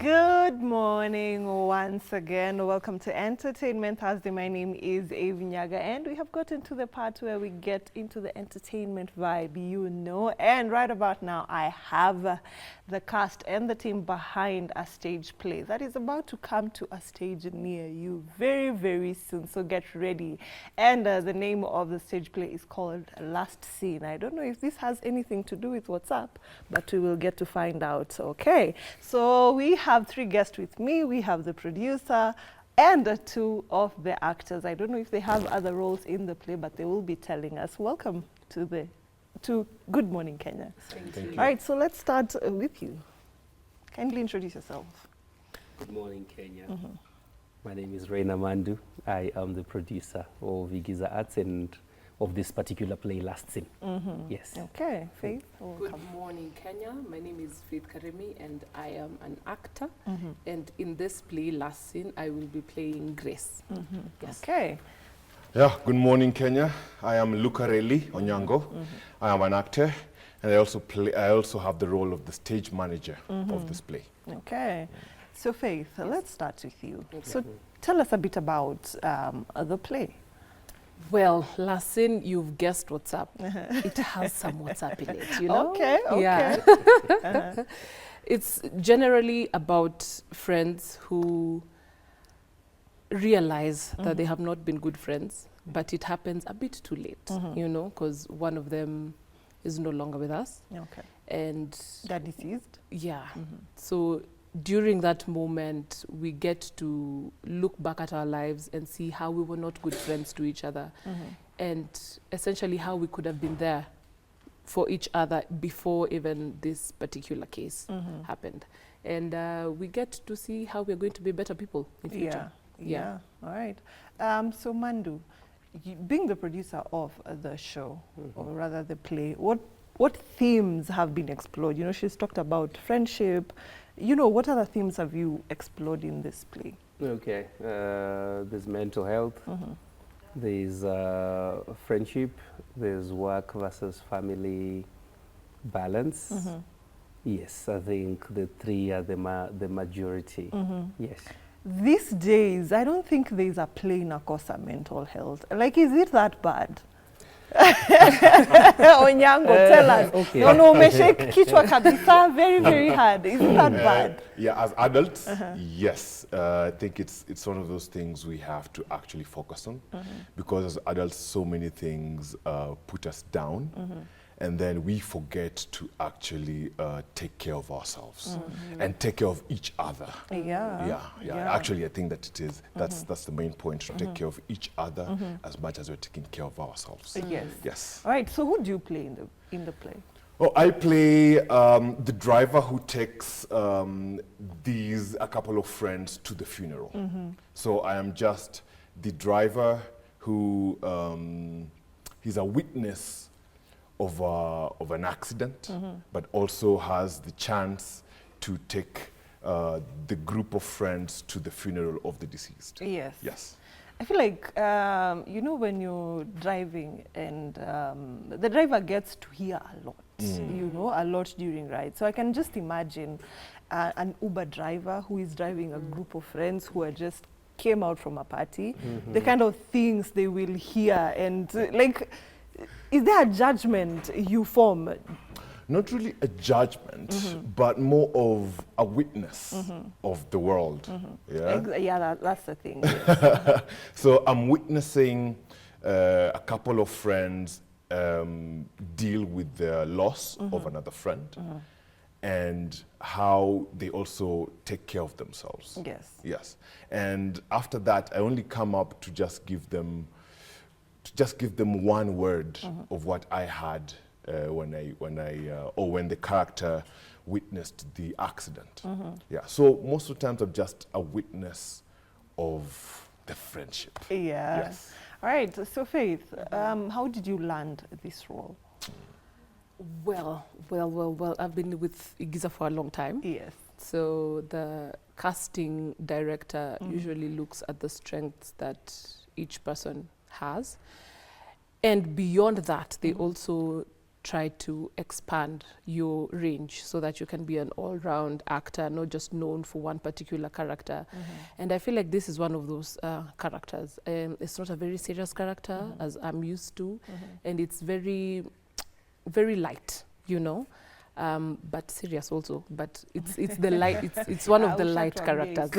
Good morning once again. Welcome to Entertainment Thursday. My name is Avinyaga, and we have gotten to the part where we get into the entertainment vibe, you know. And right about now, I have the cast and the team behind a stage play that is about to come to a stage near you very, very soon. So get ready. And the name of the stage play is called Last Scene. I don't know if this has anything to do with what's up, but we will get to find out. Okay, so we have three guests with me. We have the producer and two of the actors. I don't know if they have other roles in the play, but they will be telling us. Welcome to Good Morning Kenya. Thank you. All right, so let's start with you. Kindly introduce yourself. Good morning, Kenya. My name is Reina Mandu. I am the producer of Igiza Arts and of this particular play, Last Scene. Yes. Okay, Faith. Good morning, Kenya. My name is Faith Karemi, and I am an actor. And in this play, Last Scene, I will be playing Grace. Yes. Okay. Yeah, good morning, Kenya. I am Lucarelli Onyango. I am an actor, and I also have the role of the stage manager of this play. Okay. So Faith, let's start with you. So tell us a bit about the play. Well, Last Scene, you've guessed what's up. It has some what's up in it, you know? Okay, okay. Yeah. It's generally about friends who realize that they have not been good friends, but it happens a bit too late, you know, because one of them is no longer with us. Okay. And They're deceased? yeah, so during that moment, we get to look back at our lives and see how we were not good friends to each other, and essentially how we could have been there for each other before even this particular case happened. And we get to see how we're going to be better people in future. Yeah. All right. So Mandu, being the producer of the show, or rather the play, what themes have been explored? You know, she's talked about friendship. You know, what other themes have you explored in this play? Okay. There's mental health. There's friendship. There's work versus family balance. Yes, I think the three are the majority. Yes. These days, I don't think there's a play Nakosa mental health. Like, is it that bad? Onyango, tell us. Okay. No, umeshake kichwa kabisa, very, very hard. Is it that bad? Yeah, as adults, yes. I think it's one of those things we have to actually focus on, because as adults, so many things put us down. And then we forget to actually take care of ourselves and take care of each other. Yeah. Actually, I think that it is. That's the main point, to take care of each other as much as we're taking care of ourselves. Yes. Yes. All right. So who do you play in the play? Oh, I play the driver who takes a couple of friends to the funeral. So I am just the driver who he's a witness of an accident, but also has the chance to take the group of friends to the funeral of the deceased. Yes. Yes. I feel like, you know, when you're driving and the driver gets to hear a lot, you know, a lot during rides. So I can just imagine an Uber driver who is driving a group of friends who are just came out from a party, the kind of things they will hear, and like, is there a judgment you form? Not really a judgment, but more of a witness of the world. Yeah. That's the thing. Yes. So I'm witnessing a couple of friends deal with the loss of another friend, and how they also take care of themselves. Yes. Yes. And after that, I only come up to just give them one word of what I had when the character witnessed the accident. Yeah. So most of the times I'm just a witness of the friendship. Yeah. Yes. All right. So Faith, how did you land this role? Well, I've been with Igiza for a long time. Yes. So the casting director usually looks at the strengths that each person has. And beyond that, they also try to expand your range so that you can be an all-round actor, not just known for one particular character. And I feel like this is one of those characters. It's not a very serious character as I'm used to, and it's very, very light, you know. But serious also. But it's the light. It's one of the light characters.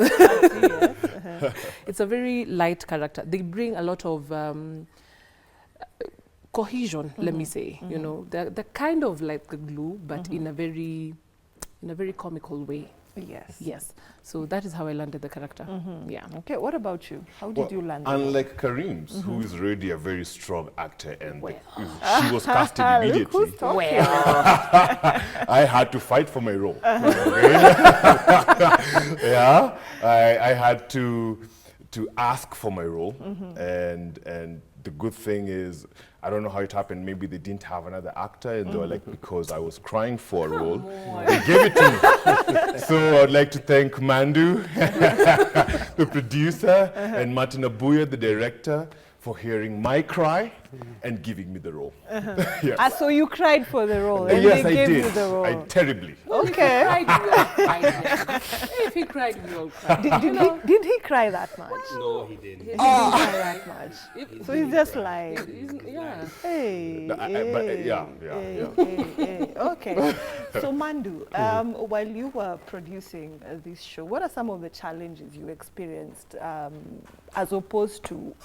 It's a very light character. They bring a lot of cohesion. Let me say, you know, they're kind of like the glue, but in a very comical way. Yes. Yes. So that is how I landed the character. Yeah. Okay, what about you? How did you land? Unlike Karim's, who is already a very strong actor, and she was casted immediately. Look who's talking. I had to fight for my role. Yeah, I had to ask for my role, and the good thing is, I don't know how it happened. Maybe they didn't have another actor, and they were like, because I was crying for a role, they gave it to me. So I'd like to thank Mandu, the producer, and Martin Abuya, the director, for hearing my cry and giving me the role. Yes. So you cried for the role, and Yes, they I gave did. you the role. Terribly. Okay. If he cried, we all cried. Did he cry that much? No, he didn't. He didn't cry that much. So he's just lying. Yeah. Hey, But hey, yeah. hey. Okay. So Mandu, while you were producing this show, what are some of the challenges you experienced as opposed to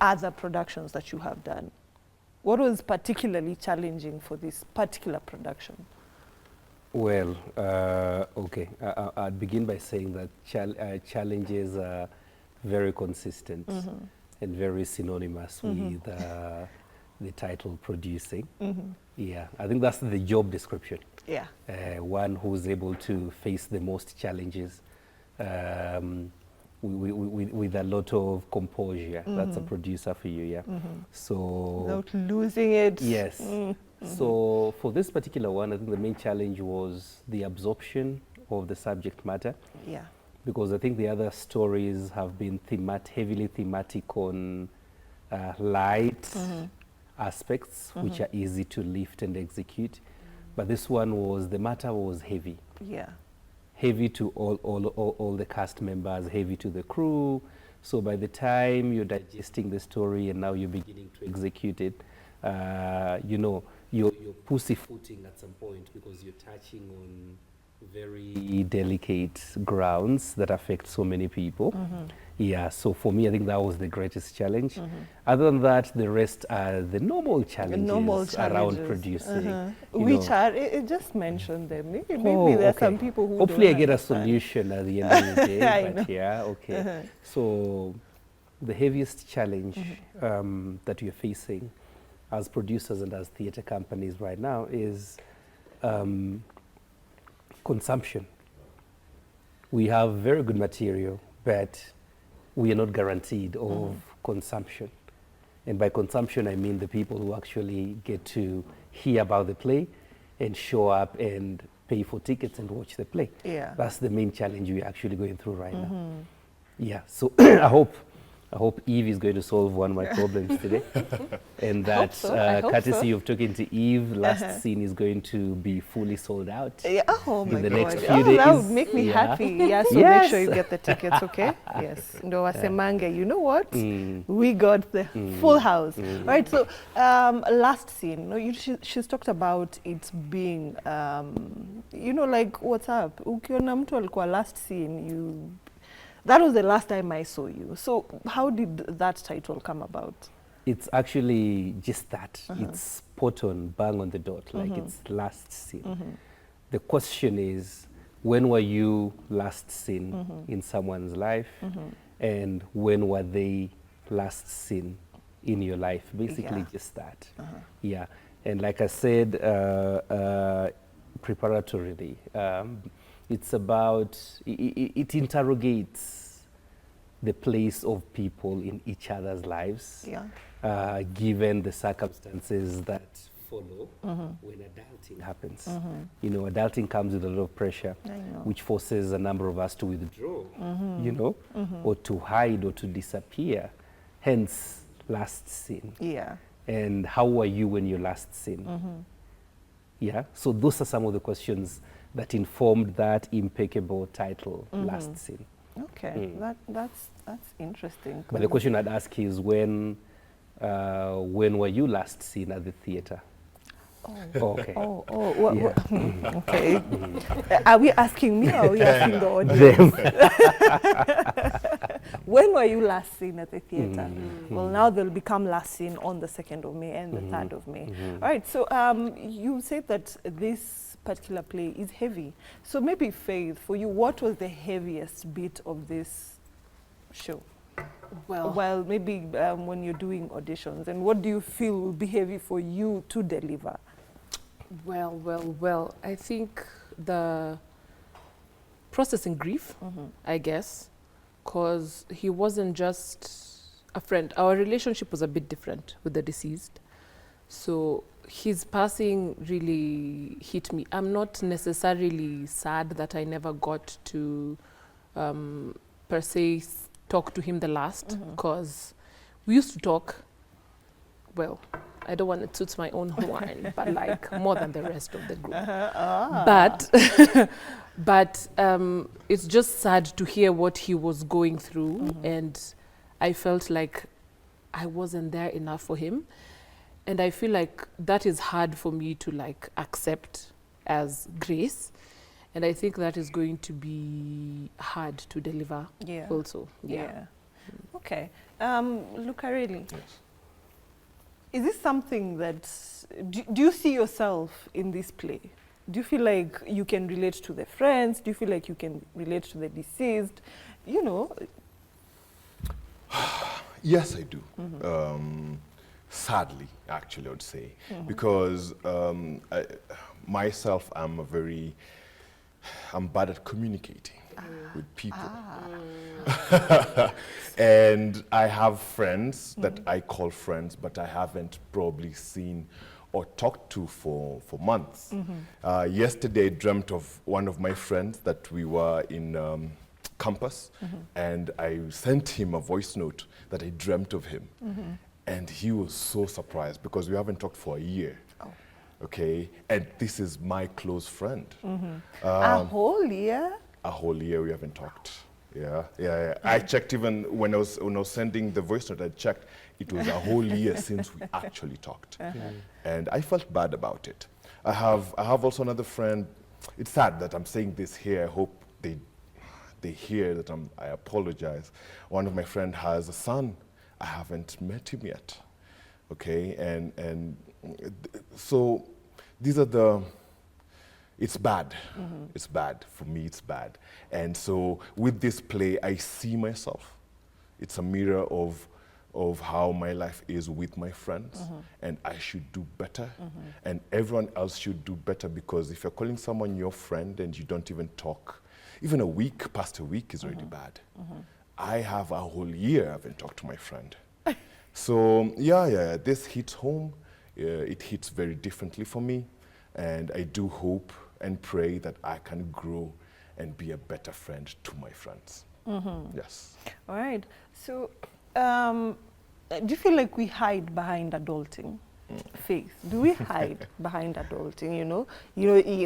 other productions that you have done? What was particularly challenging for this particular production? Well, okay. I'd begin by saying that challenges are very consistent and very synonymous with the title producing. Yeah, I think that's the job description. Yeah. One who's able to face the most challenges with a lot of composure. That's a producer for you, yeah. So Without losing it. yes. So for this particular one, I think the main challenge was the absorption of the subject matter, Yeah. because I think the other stories have been heavily thematic on light aspects, which are easy to lift and execute. But this one was, the matter was heavy. Yeah. Heavy to all the cast members, heavy to the crew. So by the time you're digesting the story and now you're beginning to execute it, you know, you're pussyfooting at some point, because you're touching on very delicate grounds that affect so many people. Yeah, so for me, I think that was the greatest challenge. Other than that, the rest are the normal challenges, around producing. You Which know. are, just mention them. Maybe Oh, there are okay. some people who hopefully I don't get a understand. solution at the end of the day. I But know. yeah, okay. So the heaviest challenge that you're facing as producers and as theatre companies right now is consumption. We have very good material, but we are not guaranteed of consumption. And by consumption, I mean the people who actually get to hear about the play and show up and pay for tickets and watch the play. Yeah. That's the main challenge we're actually going through right now. Yeah, so I hope Eve is going to solve one of my problems today. And that, so. I hope courtesy so. of talking to Eve, last scene is going to be fully sold out. Yeah. Oh my the God. next few That would days. make me Yeah. happy. Yeah, so Yes. make sure you get the tickets, okay? Yes. Ndo wasemange, you know what? We got the full house. Right, so last scene, no, she's talked about it being, you know, like, what's up? Ukiona mtu alikuwa last scene, that was the last time I saw you. So how did that title come about? It's actually just that. It's spot on, bang on the dot, like it's last seen. The question is, when were you last seen in someone's life? And when were they last seen in your life? Basically just that. Yeah. And like I said, preparatorily, it's about, it interrogates the place of people in each other's lives, given the circumstances that follow when adulting happens. You know, adulting comes with a lot of pressure, which forces a number of us to withdraw, you know, or to hide or to disappear, hence last scene. Yeah. And how were you when you last seen? Yeah, so those are some of the questions that informed that impeccable title, Last Seen. Okay, that's interesting. But the question I'd ask is when were you last seen at the theater? Okay. Okay. Are we asking me or are we asking the audience? When were you last seen at the theater? Well, now they'll become last seen on the 2nd of May and the 3rd of May. All right, so you said that this particular play is heavy. So maybe, Faith, for you, what was the heaviest bit of this show? Well, maybe when you're doing auditions, and what do you feel will be heavy for you to deliver? Well, I think the processing grief, I guess, because he wasn't just a friend. Our relationship was a bit different with the deceased. So his passing really hit me. I'm not necessarily sad that I never got to, per se, talk to him the last, because we used to talk, well, I don't want to toot my own horn, but like more than the rest of the group. But it's just sad to hear what he was going through, and I felt like I wasn't there enough for him. And I feel like that is hard for me to like accept as grace. And I think that is going to be hard to deliver also. Yeah. Okay. Lucarelli. Yes. Is this something that, do you see yourself in this play? Do you feel like you can relate to the friends? Do you feel like you can relate to the deceased? You know? Yes, I do. Sadly, actually, I would say. Because myself, I'm bad at communicating with people. And I have friends that I call friends, but I haven't probably seen or talked to for months. Yesterday, I dreamt of one of my friends that we were in campus, and I sent him a voice note that I dreamt of him. And he was so surprised because we haven't talked for a year. Okay, and this is my close friend. A whole year? A whole year we haven't talked. Yeah. I checked even when I was sending the voice note. I checked. It was a whole year since we actually talked, and I felt bad about it. I have also another friend. It's sad that I'm saying this here. I hope they hear that I apologize. One of my friends has a son. I haven't met him yet. Okay, and so these are it's bad. It's bad. For me, it's bad. And so with this play, I see myself. It's a mirror of how my life is with my friends, and I should do better, and everyone else should do better, because if you're calling someone your friend and you don't even talk, even past a week is already bad. I have a whole year I haven't talked to my friend. So yeah, this hits home. It hits very differently for me, and I do hope and pray that I can grow and be a better friend to my friends. Yes. All right. So do you feel like we hide behind adulting? Faith, do we hide behind adulting? You know,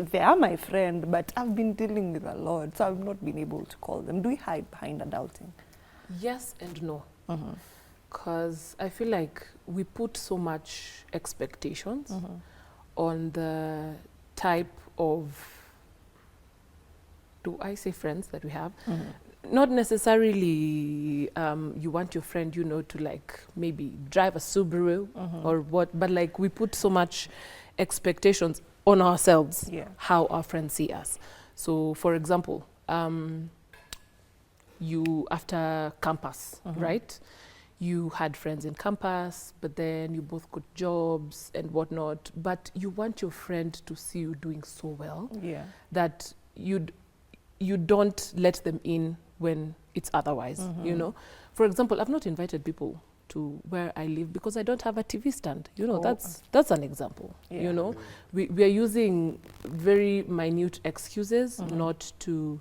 they are my friend, but I've been dealing with a lot, so I've not been able to call them. Do we hide behind adulting? Yes and no. Because I feel like we put so much expectations on the type of, do I say friends that we have? Not necessarily you want your friend, to like maybe drive a Subaru or what, but like we put so much expectations on ourselves, how our friends see us. So for example, you after campus, right? You had friends in campus, but then you both got jobs and whatnot, but you want your friend to see you doing so well that you don't let them in when it's otherwise, For example, I've not invited people to where I live because I don't have a TV stand. That's an example, We are using very minute excuses not to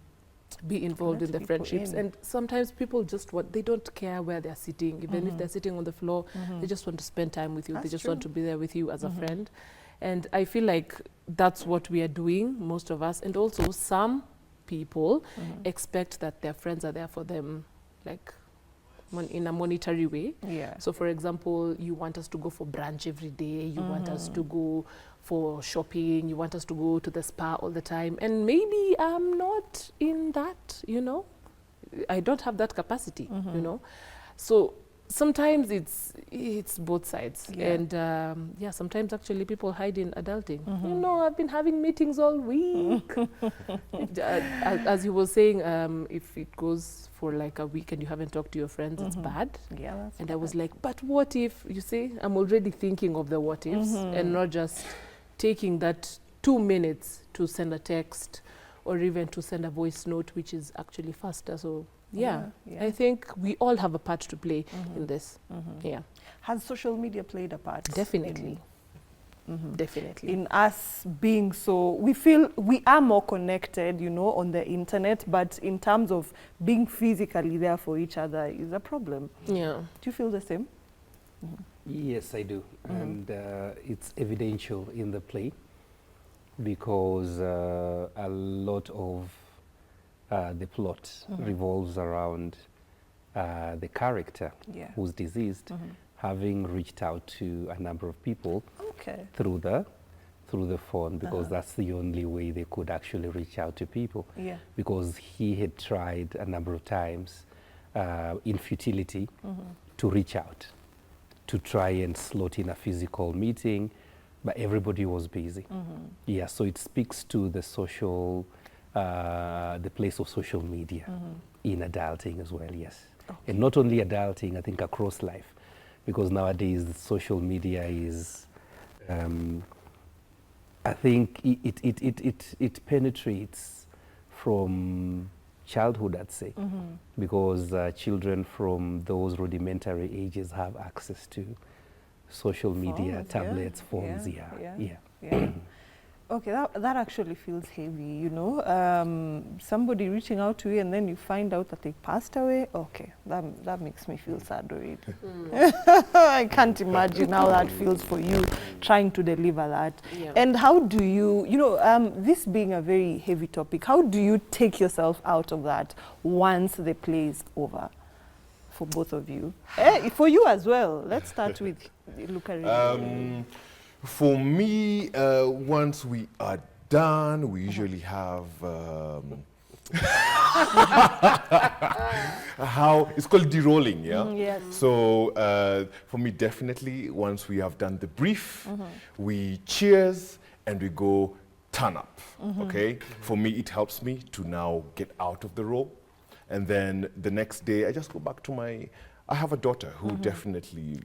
be involved Let in the people friendships. in. And sometimes people just they don't care where they're sitting. Even if they're sitting on the floor, they just want to spend time with you. They That's just true. want to be there with you as a friend. And I feel like that's what we are doing, most of us. And also some people expect that their friends are there for them, like in a monetary way. Yeah. So for example, you want us to go for brunch every day, you want us to go for shopping, you want us to go to the spa all the time. And maybe I'm not in that, you know. I don't have that capacity, you know. So sometimes it's both sides. Yeah. And yeah, sometimes actually people hide in adulting. You know, I've been having meetings all week. As you were saying, if it goes for like a week and you haven't talked to your friends, it's bad. Yeah, that's And I was like, but what if, you see, I'm already thinking of the what ifs and not just taking that 2 minutes to send a text or even to send a voice note, which is actually faster. So yeah, yeah. I think we all have a part to play in this. Yeah, Has social media played a part? definitely. Definitely. In us being so, we feel we are more connected, you know, on the internet, but in terms of being physically there for each other is a problem. Yeah. Do you feel the same? Yes, I do. And it's evidential in the play because a lot of the plot revolves around the character Yeah. who's deceased having reached out to a number of people Okay. through the phone because that's the only way they could actually reach out to people. Yeah. Because he had tried a number of times in futility to reach out, to try and slot in a physical meeting, but everybody was busy. Yeah, so it speaks to the social, the place of social media in adulting as well, yes. And not only adulting, I think across life, because nowadays social media is, I think it penetrates from childhood, I'd say, because children from those rudimentary ages have access to social media, Phones, tablets, yeah. phones, Yeah. yeah. Okay, that actually feels heavy, you know. Somebody reaching out to you and then you find out that they passed away. Okay, that makes me feel sad already. I can't imagine how that feels for you trying to deliver that. Yeah. And how do you, you know, this being a very heavy topic, how do you take yourself out of that once the play is over? For both of you. For you as well. Let's start with Luca. For me, once we are done, we usually have how it's called derolling, yeah. Yes. So for me, definitely, once we have done the brief, we cheers and we go turn up. Okay. For me, it helps me to now get out of the role, and then the next day I just go back to my. I have a daughter who definitely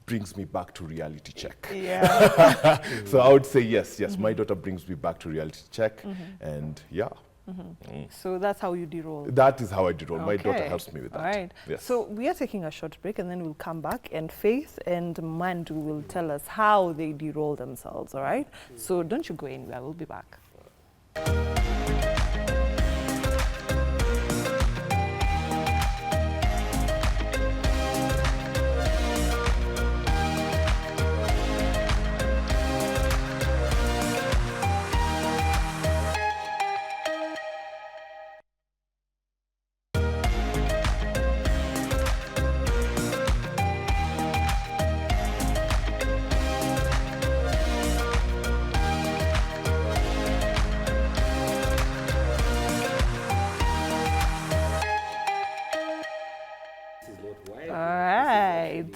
brings me back to reality check. Yeah. So I would say yes, my daughter brings me back to reality check, and yeah. So that's how you de-roll. That is how I did roll. My daughter Okay. helps me with that. All right. Yes. So we are taking a short break and then we'll come back and Faith and Mandu will tell us how they de-roll themselves, all right? So don't you go anywhere, we'll be back.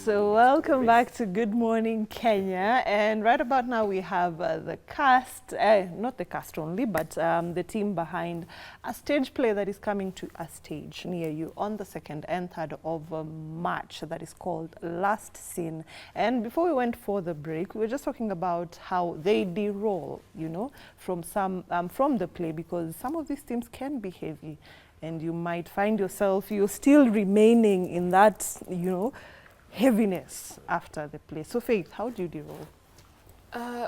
So welcome back to Good Morning Kenya, and right about now we have the cast, not the cast only, but the team behind a stage play that is coming to a stage near you on the 2nd and 3rd of March that is called Last Scene. And before we went for the break, we were just talking about how they de-roll, you know, from the play, because some of these themes can be heavy and you might find yourself, you're still remaining in that, you know, heaviness after the play. So Faith, how do you de-roll?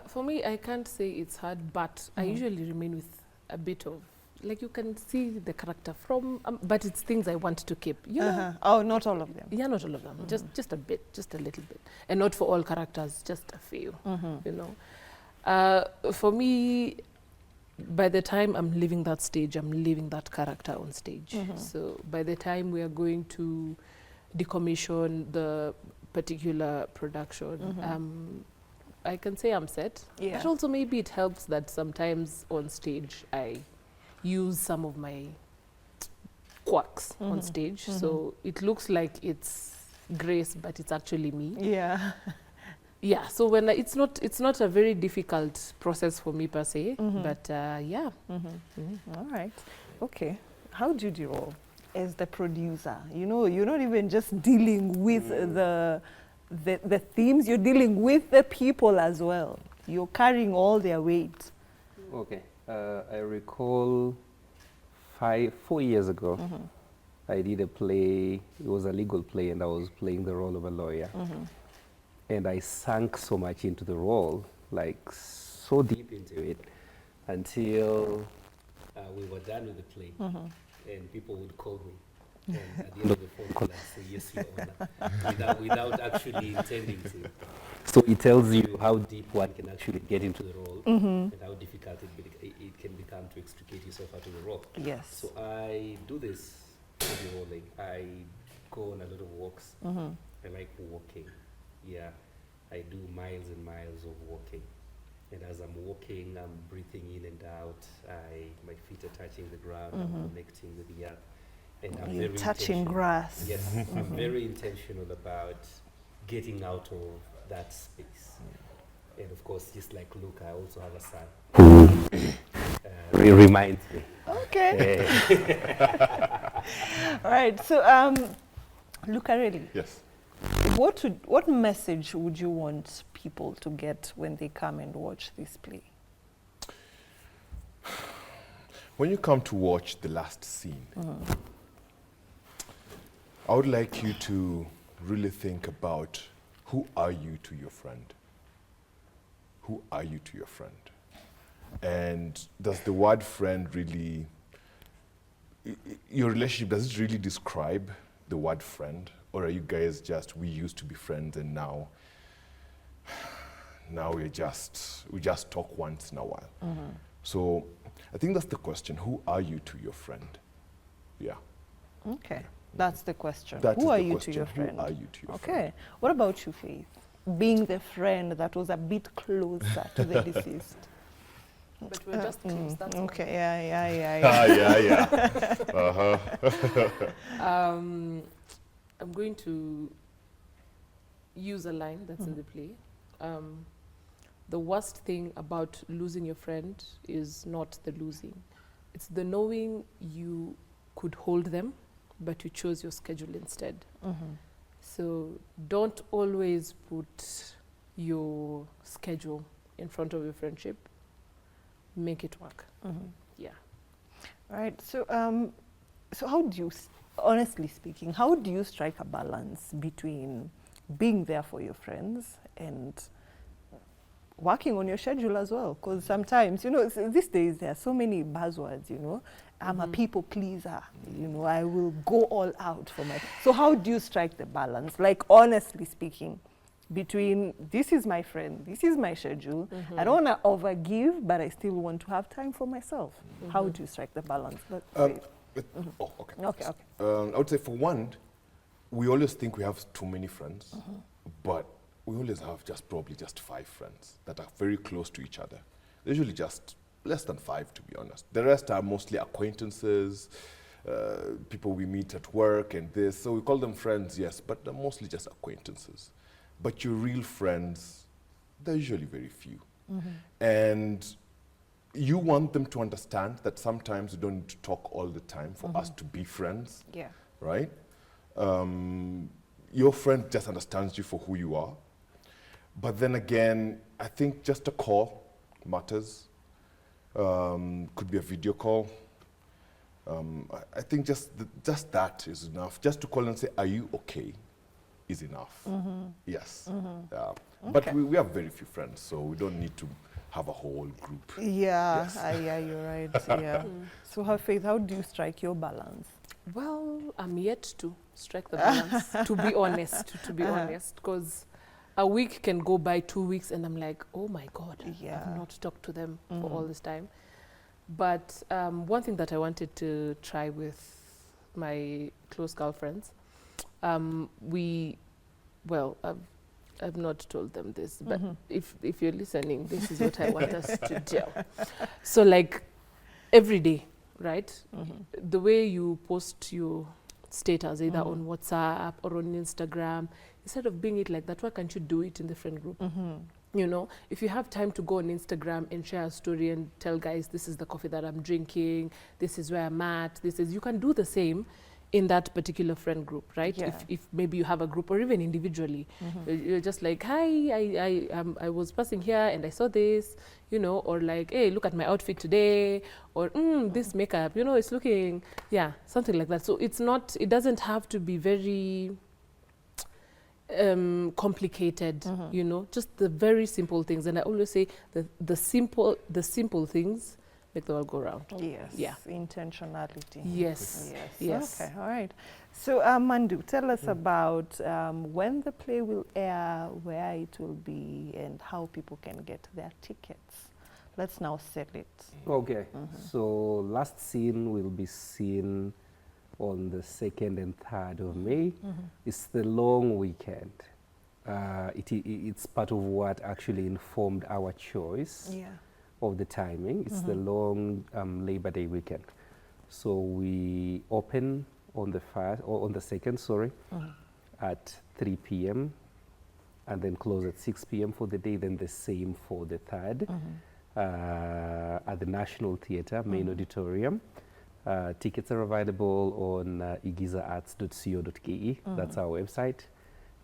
For me, I can't say it's hard, but I usually remain with a bit of like you can see the character from, but it's things I want to keep. You know? Oh, not all of them. Yeah, not all of them. Just a bit, just a little bit, and not for all characters, just a few. You know, for me, by the time I'm leaving that stage, I'm leaving that character on stage. So by the time we are going to decommission the particular production, I can say I'm set. Yeah. But also maybe it helps that sometimes on stage I use some of my quirks on stage. So it looks like it's Grace, but it's actually me. Yeah. Yeah, so when it's not a very difficult process for me per se, but yeah. All right. Okay. How do you roll as the producer? You know, you're not even just dealing with the themes, you're dealing with the people as well. You're carrying all their weight. Okay. I recall 4 years ago, I did a play. It was a legal play, and I was playing the role of a lawyer. And I sank so much into the role, like so deep into it, until we were done with the play, and people would call me. And at the end of the phone call, I'd say, "Yes, Your Honor," without actually intending to. So it tells you how deep one can actually get into the role, and how difficult it can become to extricate yourself out of the role. Yes. So I do this heavy rolling. I go on a lot of walks. I like walking. Yeah, I do miles and miles of walking. And as I'm walking, I'm breathing in and out. My feet are touching the ground. I'm connecting with the earth. And I'm You're very touching intentional. grass. Yes, I'm very intentional about getting out of that space. And of course, just like Luke, I also have a son who reminds me. Okay. All right. So, Lucarelli, Yes. what message would you want people to get when they come and watch this play? When you come to watch the last scene, I would like you to really think about, who are you to your friend? Who are you to your friend? And does the word friend really, your relationship, does it really describe the word friend? Or are you guys just, we used to be friends and now we just talk once in a while? So I think that's the question. Who are you to your friend? Yeah. Okay. That's the question. That is Who are the you question. to your friend? Who are you to your Okay. friend? What about you, Faith? Being the friend that was a bit closer to the deceased. But we're just close, that's all. Okay. Yeah. I'm going to use a line that's in the play. The worst thing about losing your friend is not the losing. It's the knowing you could hold them, but you chose your schedule instead. So don't always put your schedule in front of your friendship. Make it work. Yeah. All right. So, so how do you, honestly speaking, how do you strike a balance between being there for your friends and working on your schedule as well? Because sometimes, you know, these days there are so many buzzwords, you know. I'm a people pleaser, you know, I will go all out for my... So how do you strike the balance? Like, honestly speaking, between this is my friend, this is my schedule, I don't want to overgive, but I still want to have time for myself. How do you strike the balance? Oh, okay. Okay. I would say, for one, we always think we have too many friends, but we always have probably just 5 friends that are very close to each other. They're usually just less than 5, to be honest. The rest are mostly acquaintances, people we meet at work and this. So we call them friends, yes, but they're mostly just acquaintances. But your real friends, they're usually very few. And you want them to understand that sometimes you don't need to talk all the time for us to be friends, Yeah. right? Your friend just understands you for who you are. But then again, I think just a call matters. Could be a video call. I think just that is enough. Just to call and say, "Are you okay?" is enough. Yes. Yeah. But Okay. we have very few friends, so we don't need to have a whole group. Yeah, Yes. yeah, you're right. Yeah. So, Faith, how do you strike your balance? Well, I'm yet to strike the balance, to be honest, because a week can go by, 2 weeks, and I'm like, oh my God, Yeah. I've not talked to them for all this time. But one thing that I wanted to try with my close girlfriends, I've not told them this, but if you're listening, this is what I want us to do. So like every day, right? The way you post your status, either on WhatsApp or on Instagram, instead of being it like that, why can't you do it in the friend group? You know, if you have time to go on Instagram and share a story and tell guys, this is the coffee that I'm drinking, this is where I'm at, you can do the same in that particular friend group, right? Yeah. If maybe you have a group or even individually, you're just like, hi, I was passing here and I saw this, you know, or like, hey, look at my outfit today, or this makeup, you know, it's looking, yeah, something like that. So it doesn't have to be very complicated, you know, just the very simple things. And I always say the simple things make the world go round. Yes. Yeah. Intentionality. Yes. Yes. Yes. Okay. All right. So, Mandu, tell us about when the play will air, where it will be, and how people can get their tickets. Let's now set it. Okay. So last scene will be seen on the 2nd and 3rd of May. It's the long weekend. It's part of what actually informed our choice of the timing. It's the long Labor Day weekend. So we open on the 2nd, at 3 p.m. and then close at 6 p.m. for the day, then the same for the 3rd at the National Theatre, main auditorium. Tickets are available on igizaarts.co.ke. That's our website.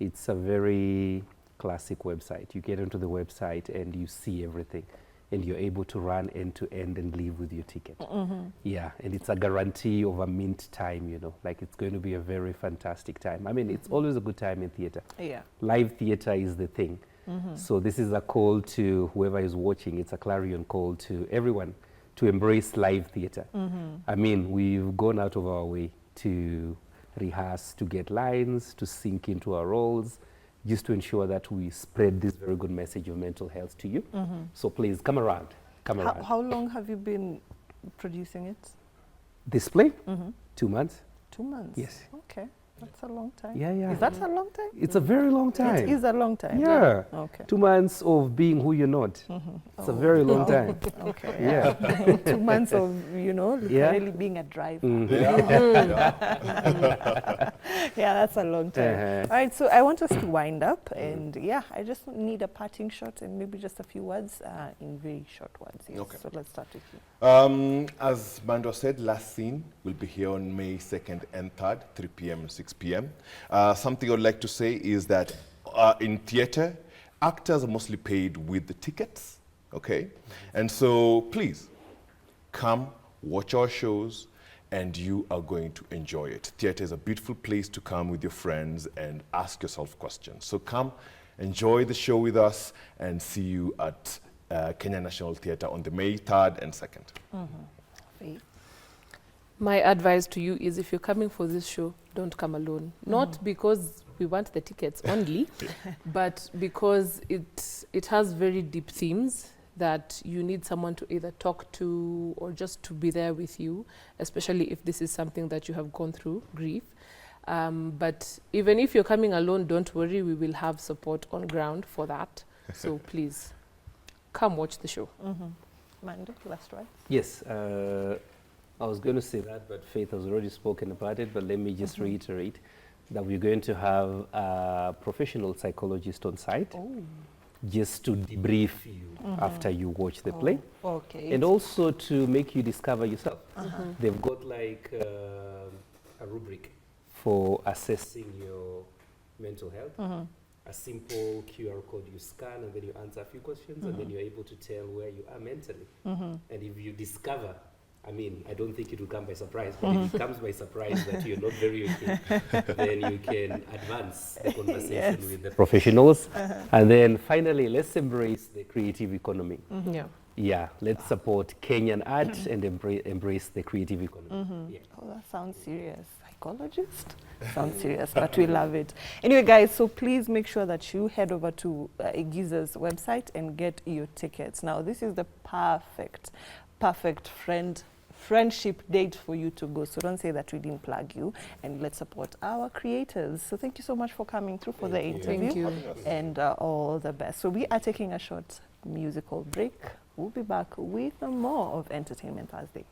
It's a very classic website. You get onto the website and you see everything, and you're able to run end to end and leave with your ticket. Yeah, and it's a guarantee of a mint time, you know, like it's going to be a very fantastic time. I mean, it's always a good time in theatre. Yeah. Live theatre is the thing. So this is a call to whoever is watching. It's a clarion call to everyone to embrace live theatre. I mean, we've gone out of our way to rehearse, to get lines, to sink into our roles, just to ensure that we spread this very good message of mental health to you. So please come around. How long have you been producing it? This play? 2 months. 2 months? Yes. Okay. That's a long time. Yeah, yeah. Is that a long time? It's a very long time. It is a long time. Yeah. Okay. 2 months of being who you're not. It's a very long time. Okay. Yeah. 2 months of, you know, Yeah. really being a driver. Yeah. Yeah, that's a long time. All right, so I want us to wind up, and yeah, I just need a parting shot and maybe just a few words in very short words. Yes. Okay. So let's start with you. As Mando said, last scene will be here on May 2nd and 3rd, 3 p.m. and 6 p.m. Something I'd like to say is that in theatre, actors are mostly paid with the tickets, okay? And so please, come, watch our shows, and you are going to enjoy it. Theatre is a beautiful place to come with your friends and ask yourself questions. So come, enjoy the show with us, and see you at Kenya National Theatre on the May 3rd and 2nd. Faith. My advice to you is if you're coming for this show, don't come alone. Not because we want the tickets only, but because it has very deep themes that you need someone to either talk to or just to be there with you, especially if this is something that you have gone through, grief. But even if you're coming alone, don't worry, we will have support on ground for that. So please, come watch the show. Mando, last word. Yes, I was going to say that, but Faith has already spoken about it, but let me just reiterate that we're going to have a professional psychologist on site just to debrief you after you watch the play. Okay. And also to make you discover yourself. They've got like a rubric for assessing your mental health. A simple QR code you scan, and then you answer a few questions, and then you're able to tell where you are mentally. And if you discover I mean, I don't think it will come by surprise, but if it comes by surprise that you're not very okay, then you can advance the conversation with the professionals. And then finally, let's embrace the creative economy. Yeah. Yeah, let's support Kenyan art and embrace the creative economy. Yeah. Oh, that sounds serious. Psychologist? Sounds serious, but we love it. Anyway, guys, so please make sure that you head over to Igiza's website and get your tickets. Now, this is the perfect friendship date for you to go. So don't say that we didn't plug you, and let's support our creators. So thank you so much for coming through for the interview. Thank you. And all the best. So we are taking a short musical break. We'll be back with more of Entertainment Thursday.